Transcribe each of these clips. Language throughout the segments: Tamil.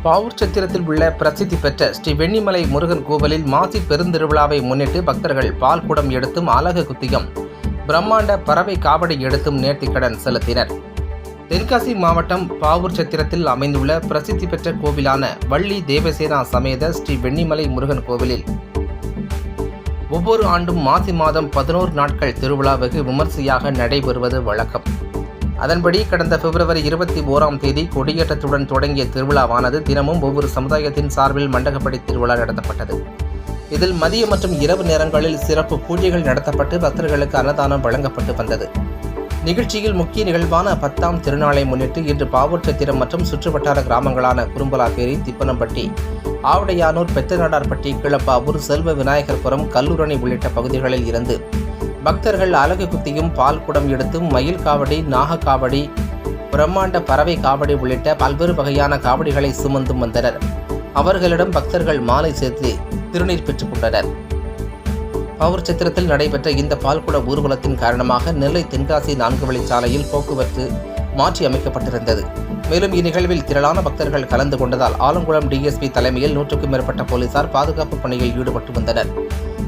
பாவூர் சத்திரத்தில் உள்ள பிரசித்தி பெற்ற ஸ்ரீ வெண்ணிமலை முருகன் கோவிலில் மாசி பெருந்திருவிழாவை முன்னிட்டு பக்தர்கள் பால் குடம் எடுத்தும் அலகு குத்தியும் பிரம்மாண்ட பறவை காவடி எடுத்தும் நேர்த்திக்கடன் செலுத்தினர். தென்காசி மாவட்டம் பாவூர் சத்திரத்தில் அமைந்துள்ள பிரசித்தி பெற்ற கோவிலான வள்ளி தேவசேனா சமேத ஸ்ரீ வெண்ணிமலை முருகன் கோவிலில் ஒவ்வொரு ஆண்டும் மாசி மாதம் 11 நாட்கள் திருவிழா வெகு விமர்சையாக நடைபெறுவது வழக்கம். அதன்படி கடந்த பிப்ரவரி 21ஆம் தேதி கொடியேற்றத்துடன் தொடங்கிய திருவிழாவானது தினமும் ஒவ்வொரு சமுதாயத்தின் சார்பில் மண்டகப்படி திருவிழா நடத்தப்பட்டது. இதில் மதிய மற்றும் இரவு நேரங்களில் சிறப்பு பூஜைகள் நடத்தப்பட்டு பக்தர்களுக்கு அன்னதானம் வழங்கப்பட்டு வந்தது. நிகழ்ச்சியில் முக்கிய நிகழ்வான 10ஆம் திருநாளை முன்னிட்டு இன்று பாவூர் சத்திரம் மற்றும் சுற்றுவட்டார கிராமங்களான குறும்பலாப்பேரி, திப்பனம்பட்டி, ஆவடையானூர், பெத்தநாடார்பட்டி, கிளப்பாவூர், செல்வ விநாயகர்புரம், கல்லூரணி உள்ளிட்ட பகுதிகளில் இருந்து பக்தர்கள் அலகு குத்தியும் பால் குடம் எடுத்தும் மயில் காவடி, நாக காவடி, பிரம்மாண்ட பறவை காவடி உள்ளிட்ட பல்வேறு வகையான காவடிகளை சுமந்தும் வந்தனர். அவர்களிடம் பக்தர்கள் மாலை சேர்த்து திருநீர் பெற்றுக் கொண்டனர். பாவூர் சத்திரத்தில் நடைபெற்ற இந்த பால்குட ஊர்வலத்தின் காரணமாக நெல்லை தென்காசி 4 வழிச்சாலையில் போக்குவரத்து மாற்றி அமைக்கப்பட்டிருந்தது. மேலும் இந்நிகழ்வில் திரளான பக்தர்கள் கலந்து கொண்டதால் ஆலங்குளம் டிஎஸ்பி தலைமையில் 100க்கும் மேற்பட்ட போலீசார் பாதுகாப்பு பணியில் ஈடுபட்டு வந்தனர்.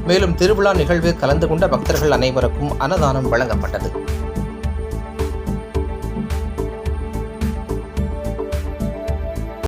மேலும் திருவிழா நிகழ்வில் கலந்து கொண்ட பக்தர்கள் அனைவருக்கும் அன்னதானம் வழங்கப்பட்டது.